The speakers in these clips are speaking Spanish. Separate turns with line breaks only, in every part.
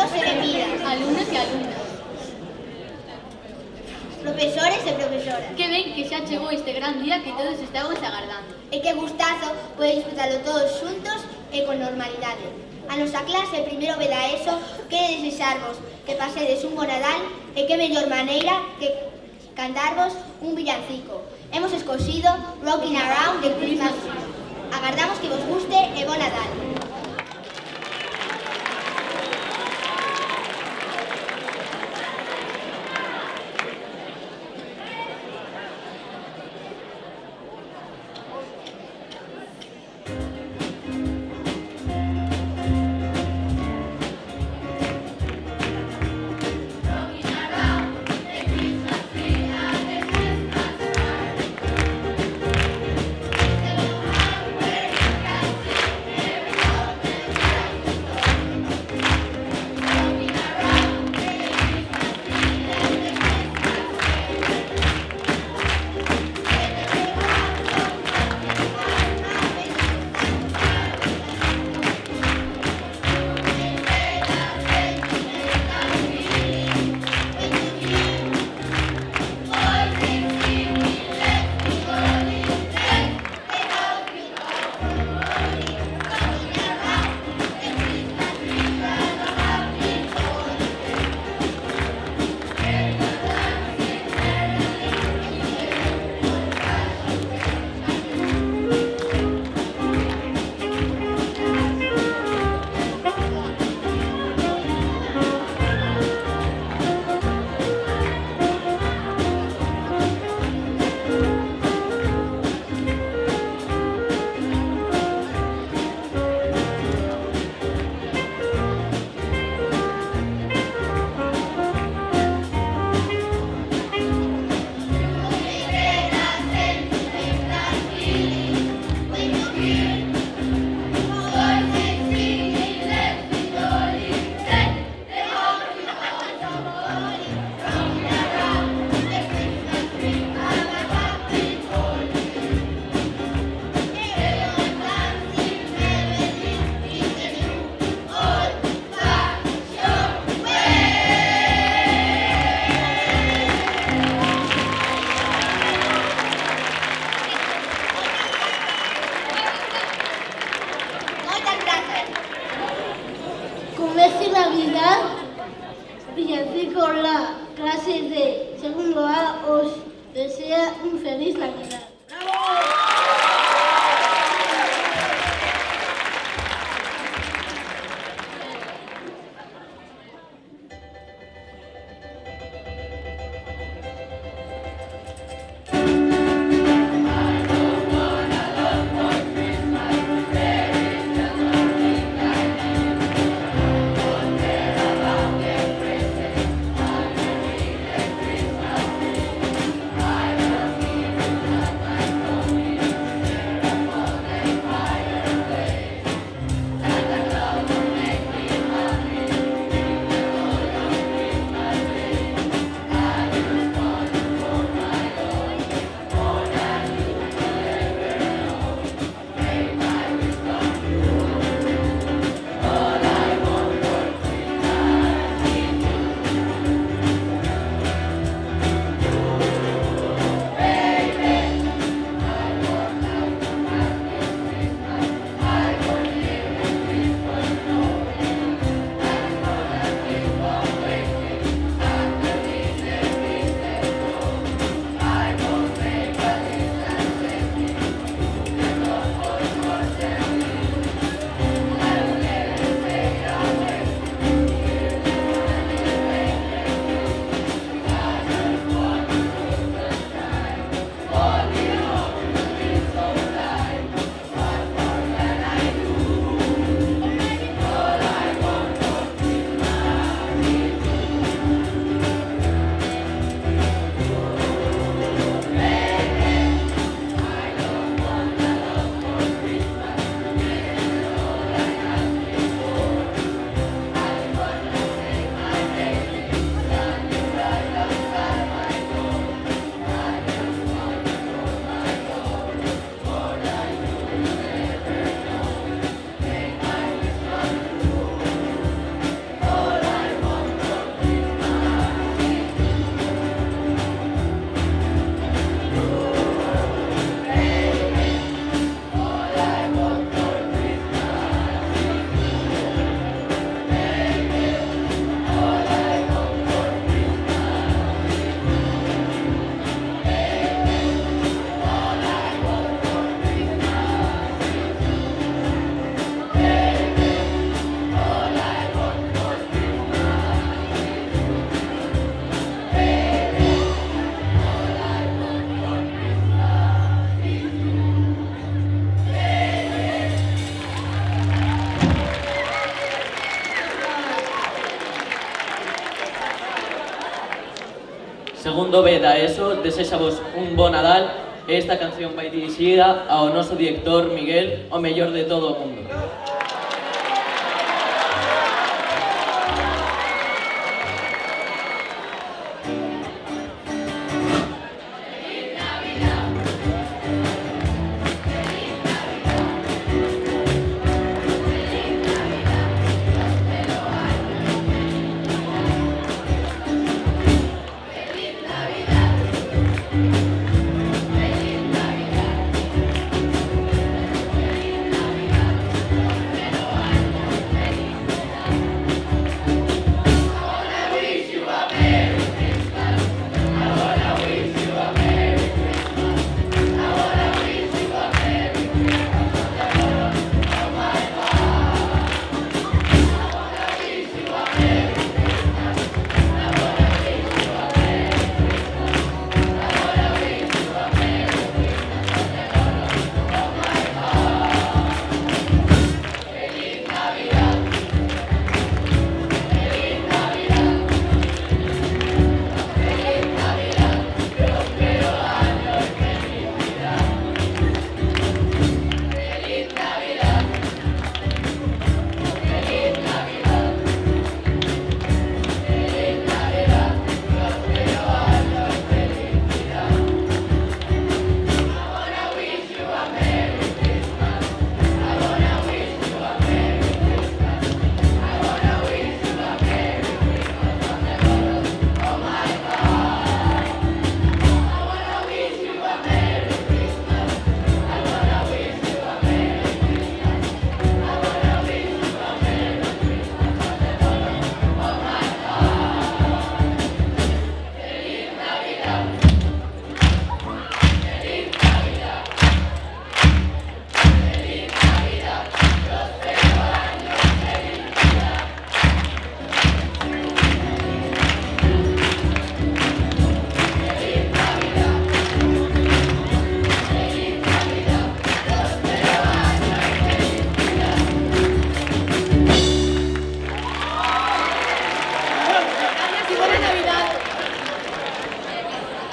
se me pida.
Alumnos e alumnas.
Profesores e profesoras.
Que ben que xa chegou este gran día que todos estamos agardando.
E que gustazo poder disfrutarlo todos xuntos e con normalidade. A nosa clase, primeiro B da ESO, quere desexarvos que pasedes un bo Nadal e que mellor maneira que cantarvos un villancico. Hemos escoxido Rocking Around the Christmas Tree. Agardamos que vos guste e bo Nadal.
Feliz Navidad, villancico la clase de segundo A os desea un feliz Navidad.
segundo B da ESO desexavos un bo Nadal e esta canción vai dirixida ao noso director Miguel, o mellor de todo o mundo.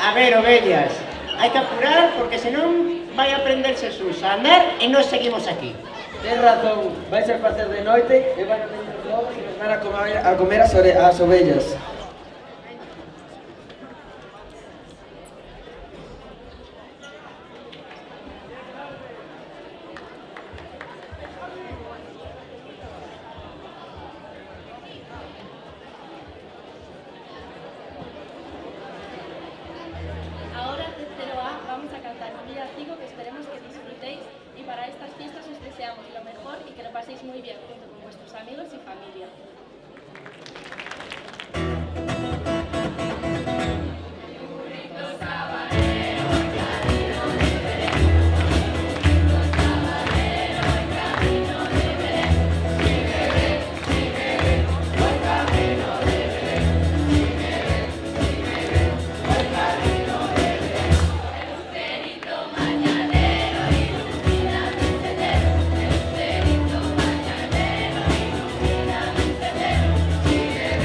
A ver, ovellas, hai que apurar porque senón vai aprender Xesús a andar e nós seguimos aquí.
Tens razón, vais a facer de noite e van a venir os lobos e nos van a comer as ovellas.
Ahora, tercero A, vamos a cantar un villancico que esperemos que disfrutéis y para estas fiestas os deseamos lo mejor y que lo paséis muy bien junto con vuestros amigos y familia.
Mañanero ilumina mi sendero, sigue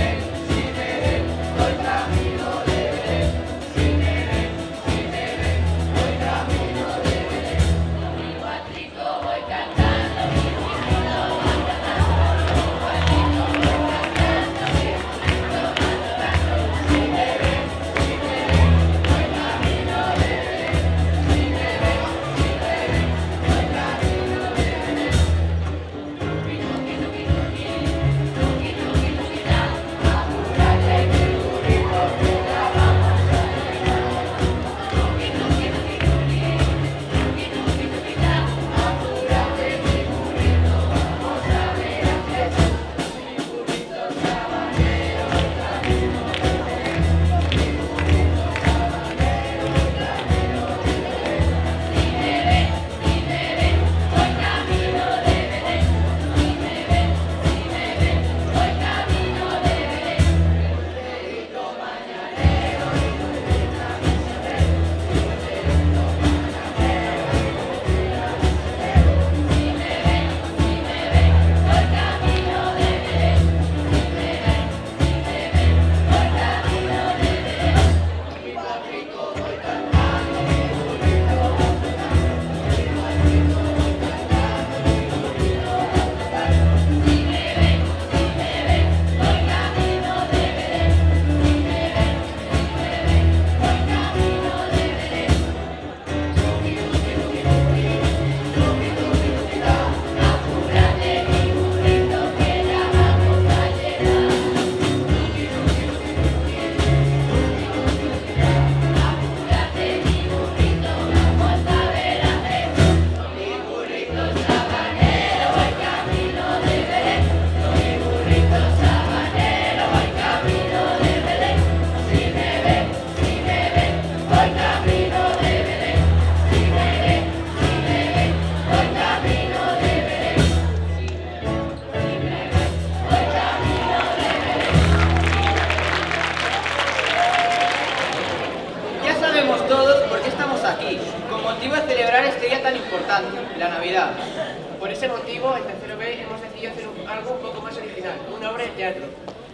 motivo, en tercero B hemos decidido hacer algo un poco más original, una obra de teatro,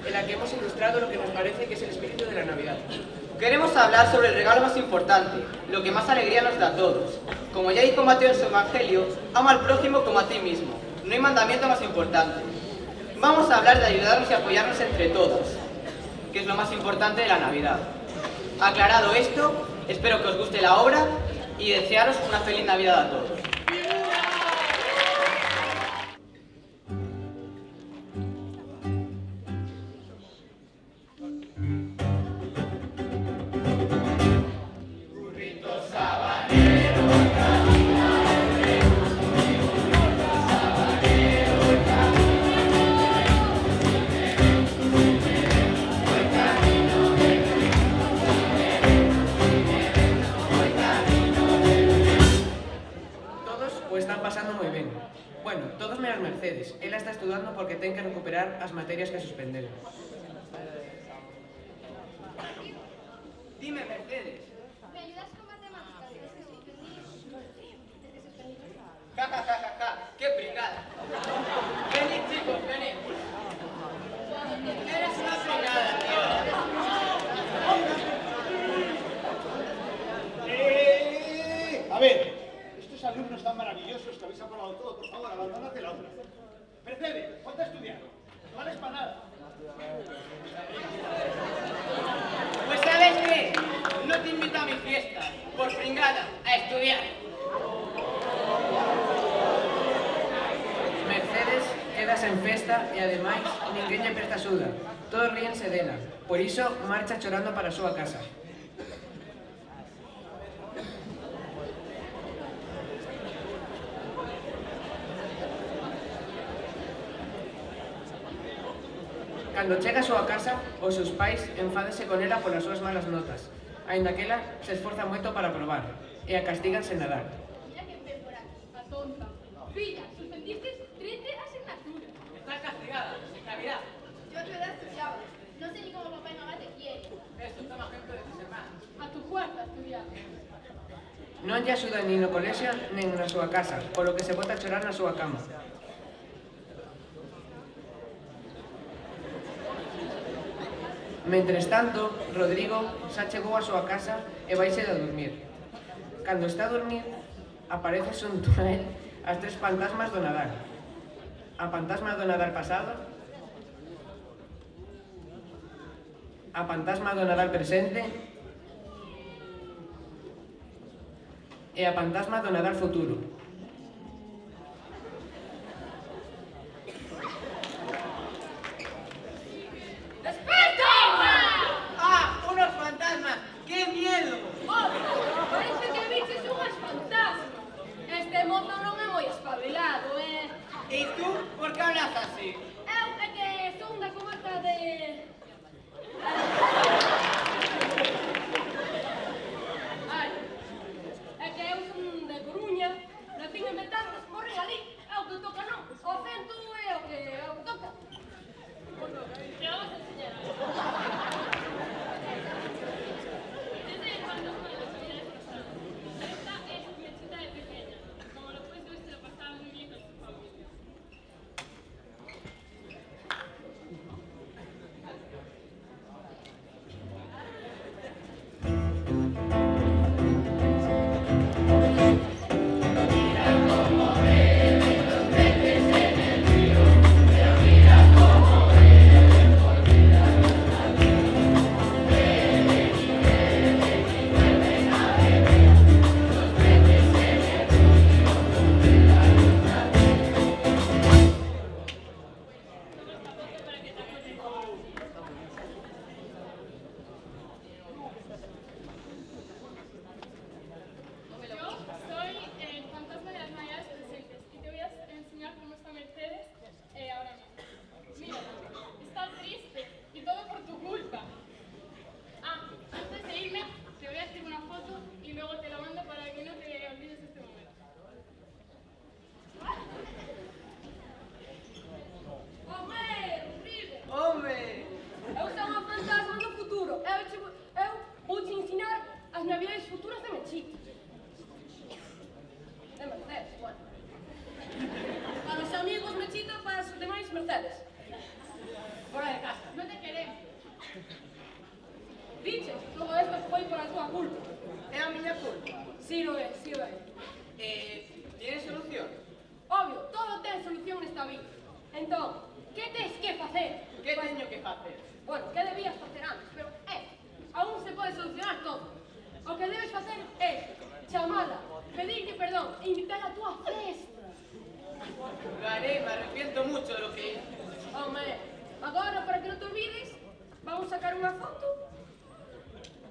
en la que hemos ilustrado lo que nos parece que es el espíritu de la Navidad.
Queremos hablar sobre el regalo más importante, lo que más alegría nos da a todos. Como ya dijo Mateo en su Evangelio, ama al prójimo como a ti mismo. No hay mandamiento más importante. Vamos a hablar de ayudarnos y apoyarnos entre todos, que es lo más importante de la Navidad. Aclarado esto, espero que os guste la obra y desearos una feliz Navidad a todos.
Bueno, todos menos Mercedes. Ela está estudando porque ten que recuperar as materias que suspenderon.
Dime, Mercedes.
¿Me ayudas con matemáticas?
Ja, ja, ja, ja, ja. ¡Qué pringada! Venid, chicos, venid. Eres una pringada, tío.
A ver, estos alumnos tan maravillosos que habéis aprobado todo, por favor, abandonad el aula. Mercedes, ponte a estudiar. No vales para nada.
Pues ¿sabes qué? No te invito a mi fiesta, por pringada, a estudiar.
Mercedes quedas en festa e ademais ninguén lle presta axuda. Todos ríense dela. Por iso marcha chorando para a súa casa. Cando chega a súa casa, os seus pais enfádese con ela polas súas malas notas, aínda que ela se esforza moito para probar, e a castigan sen nadar.
Mira que ven por aquí, a tonta. Filla, suspendiste 13 asignaturas.
Estás castigada, sin Navidad.
Yo a tu edad estudiaba. No sé ni cómo papá y mamá te quieren.
Eso, toma ejemplo de tus hermanos.
A tu cuarta estudiaba.
Non lle axuda nin no colexio nin na súa casa, polo que se bota a chorar na súa cama. Mentres tanto, Rodrigo xa chegou á súa casa e vaise a dormir. Cando está a dormir, aparece xunto a él as tres fantasmas do Nadal. A fantasma do Nadal pasado, a fantasma do Nadal presente e a fantasma do Nadal futuro.
¡Ah! ¡Unos fantasmas! ¡Qué miedo!
Parece que viches unhas fantasmas. Este mozo non é moi espabilado,
E tú, por que hablas así?
Eu é que son da comarca de... Ai, é que eu son de Coruña, nacín en Betanzos, morren ali, é o que toca non, o acento é o que toca. Te vamos a enseñar. Desde cuando fue la Navidad pasada. Esta es mi mechita de pequeña. Como lo puedes ver, se lo pasaba muy bien con su familia. Entón, que tes que facer?
Que teño que facer?
Bueno, que debías facer antes, pero aún se pode solucionar todo. O que debes facer é chamala, pedirle perdón e invitala a túa festa.
Lo haré, me arrepiento mucho de lo que hice.
Home, agora, para que non te olvides, vamos a sacar unha foto.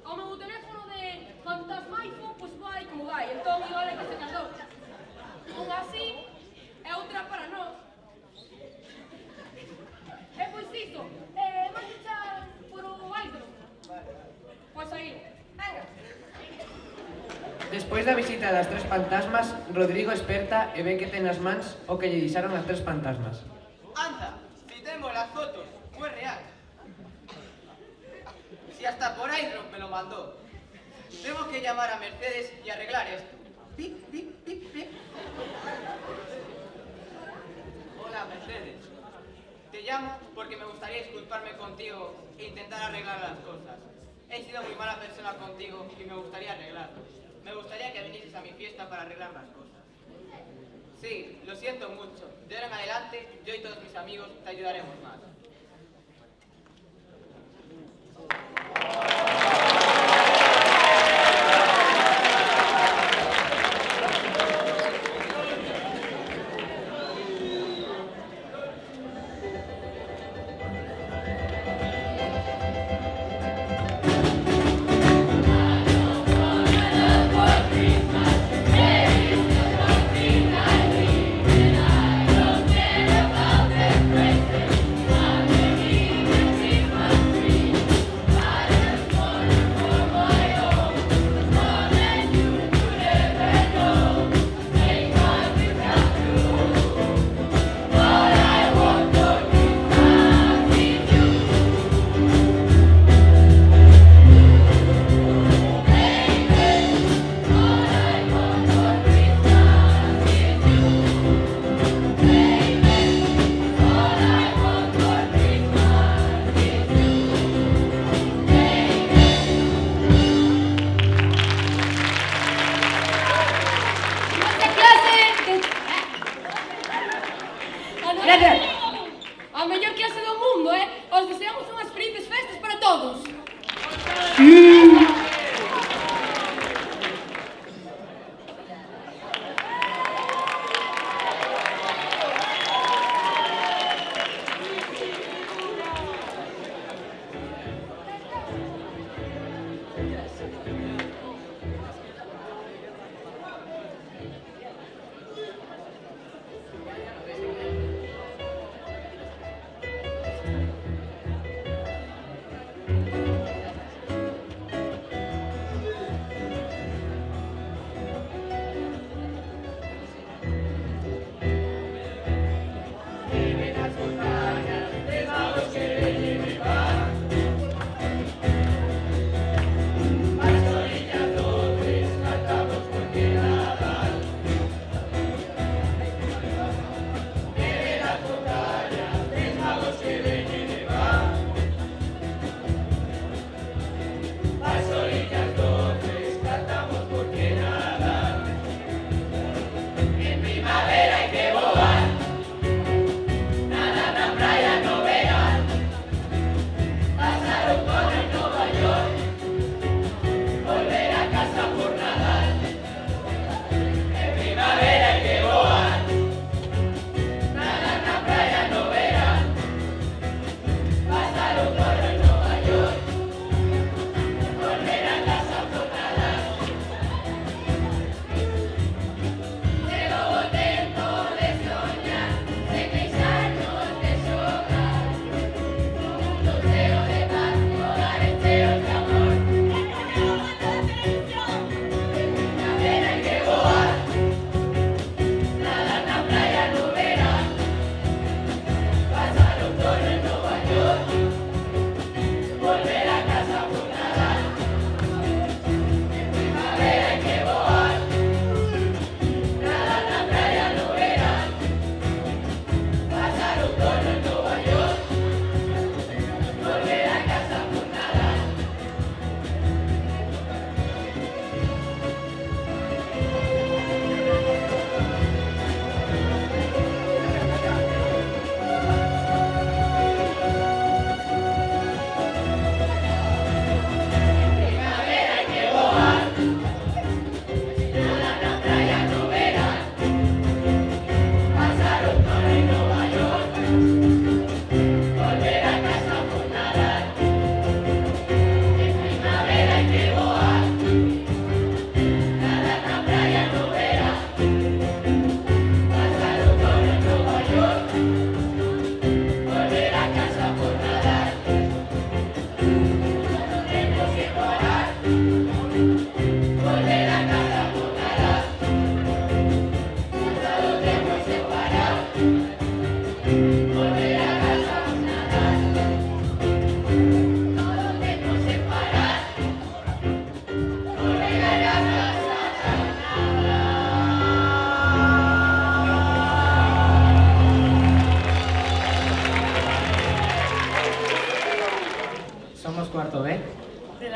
O meu teléfono de fantasmaifo, pois vai como vai. Entón, igual é que se casou. Unha así e outra para nós. E pois isto, vai echar por o Aidro. Pois aí, venga.
Despois da visita das tres fantasmas, Rodrigo esperta e ve que ten nas mans o que lle deixaron as tres fantasmas.
Anda, si tengo las fotos, fue real. Si hasta por ahí me lo mandó. Tengo que llamar a Mercedes y arreglar esto. Pip, pip, pip, pip. Hola, Mercedes. Te llamo porque me gustaría disculparme contigo e intentar arreglar las cosas. He sido muy mala persona contigo y me gustaría arreglarlo. Me gustaría que vinieses a mi fiesta para arreglar las cosas. Sí, lo siento mucho. De ahora en adelante, yo y todos mis amigos te ayudaremos más.
A mellor clase do mundo, Os deseamos unhas felices festas para todos.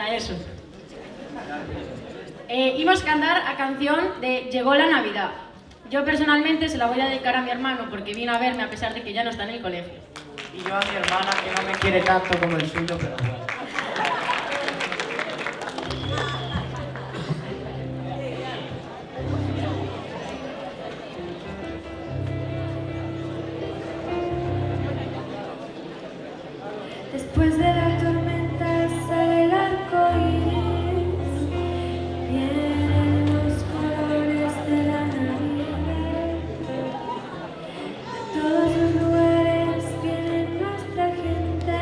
A eso. Imos cantar a canción de Llegó la Navidad. Yo personalmente se la voy a dedicar a mi hermano porque vino a verme a pesar de que ya no está en el colegio.
Y yo a mi hermana, que no me quiere tanto como el suyo, pero bueno.
Después de la tormenta sale el arco iris, vienen los colores de la Navidad. De todos los lugares viene nuestra gente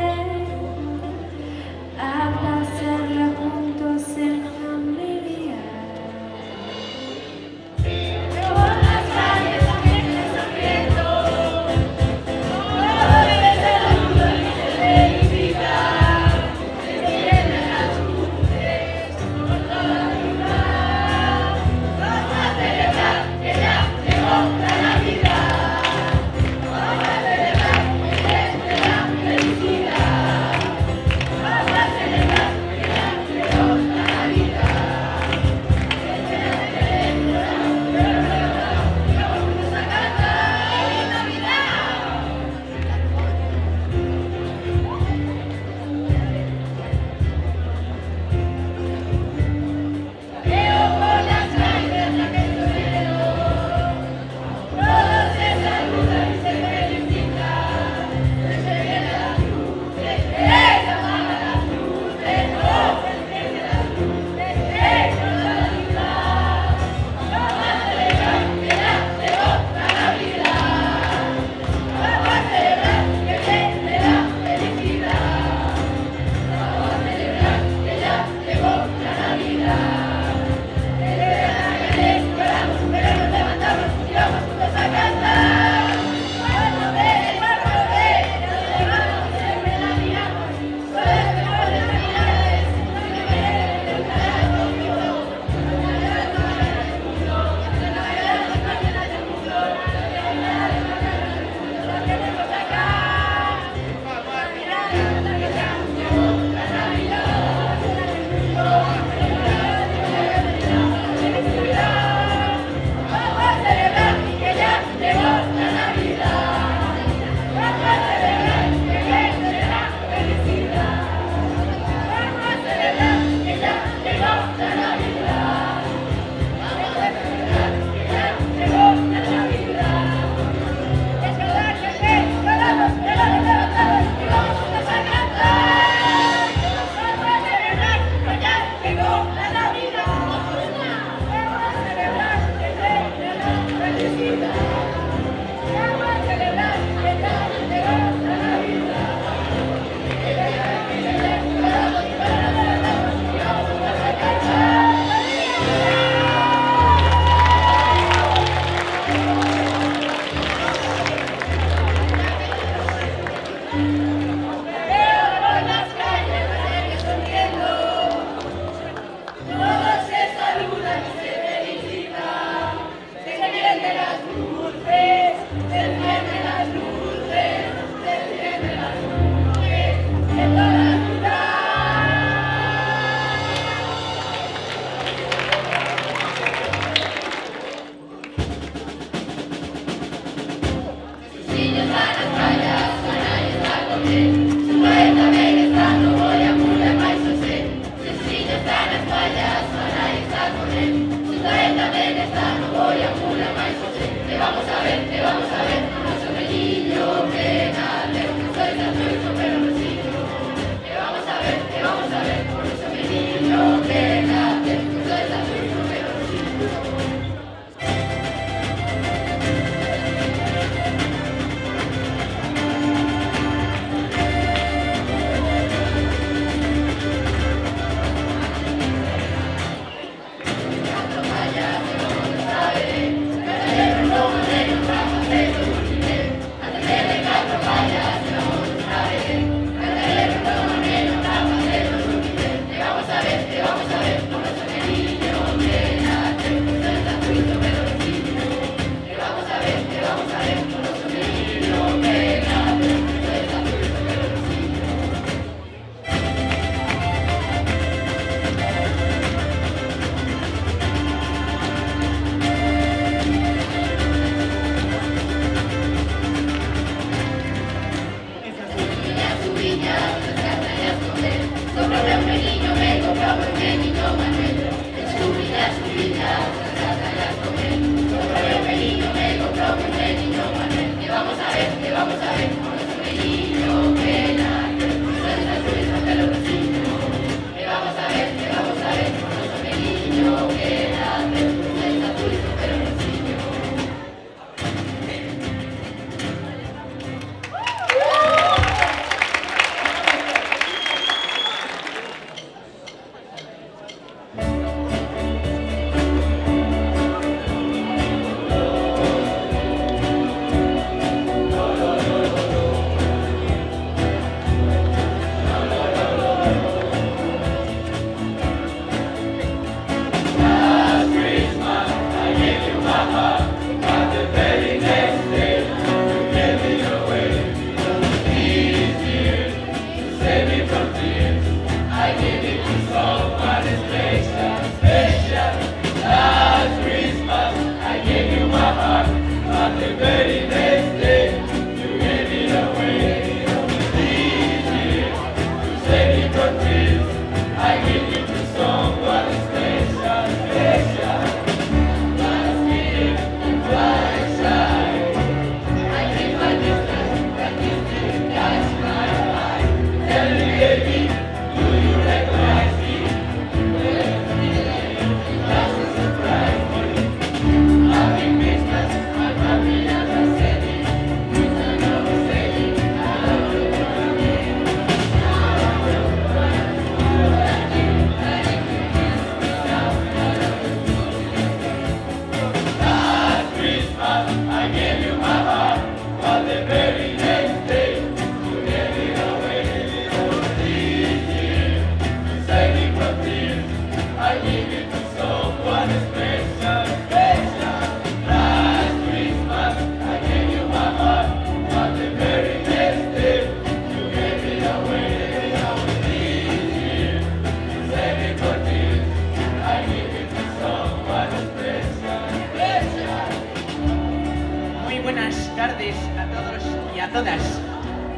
todos y a todas.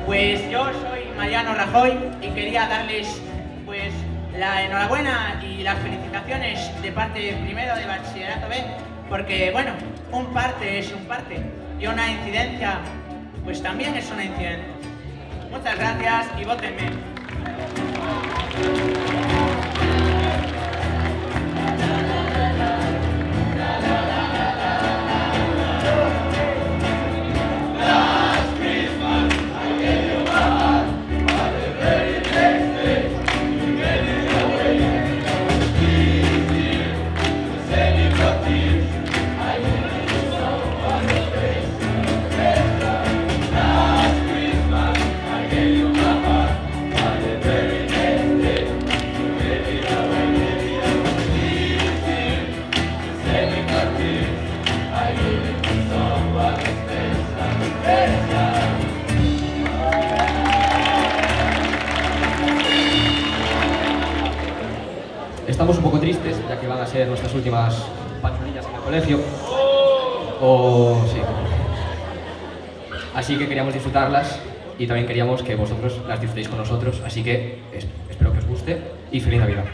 Pues yo soy Mariano Rajoy y quería darles pues la enhorabuena y las felicitaciones de parte primero de Bachillerato B, porque bueno, un parte es un parte y una incidencia pues también es una incidencia. Muchas gracias y vótenme.
Estamos un poco tristes, ya que van a ser nuestras últimas panzonillas en el colegio. Sí. Así que queríamos disfrutarlas y también queríamos que vosotros las disfrutéis con nosotros. Así que espero que os guste y feliz Navidad.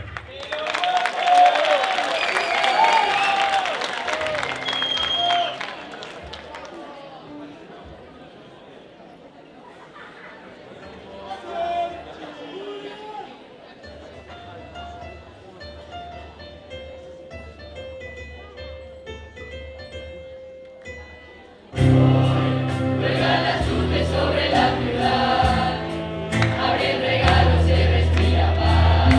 Abren regalos, se respira paz.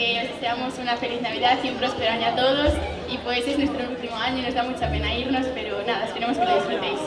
Os deseamos una feliz Navidad y un próspero año a todos. Y pues es nuestro último año y nos da mucha pena irnos, pero nada, esperemos que lo disfrutéis.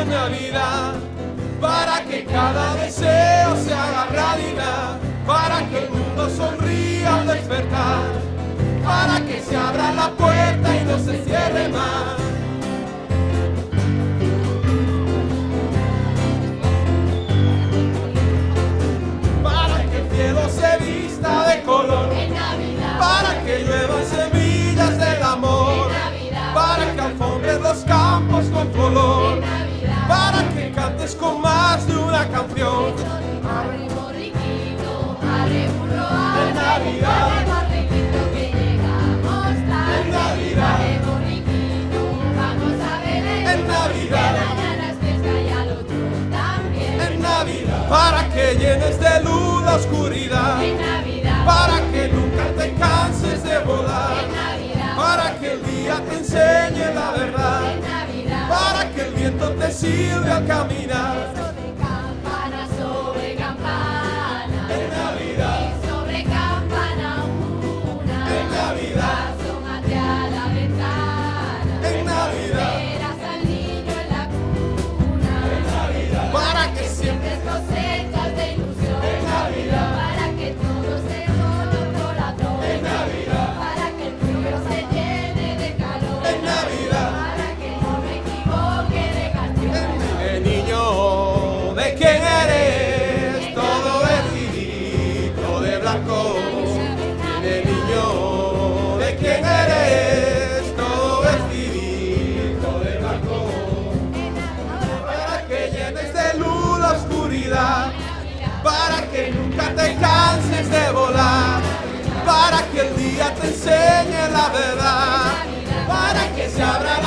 Navidad, para que cada deseo se haga realidad, para que el mundo sonría al despertar, para que se abra la puerta y no se cierre más. Para que el cielo se vista de color, para que lluevan semillas del amor, para que alfombres los campos con tu olor, para que cantes con más de una canción.
Arre borriquito, arre
oscuridad. Para que nunca te canses de volar. Para que el día te enseñe la verdad. Para que el viento te sirva al caminar.
Campana sobre campana,
en Navidad,
y sobre campana una,
en Navidad,
asómate a la ventana,
en Navidad,
verás al niño en la cuna,
en Navidad, para que
siembres cosechas de ilusión,
en Navidad,
para que todo se color corazón,
en Navidad,
para que el pueblo se llene de calor,
en Navidad,
para que no me equivoque de canción.
niño, ¿de quién eres? Todo vestidito de blanco. Niño, ¿de quién eres? Todo vestidito de blanco. Para que llenes de luz la oscuridad. Para que nunca te canses de volar. Para que el día te enseñe la verdad. Para que se abra la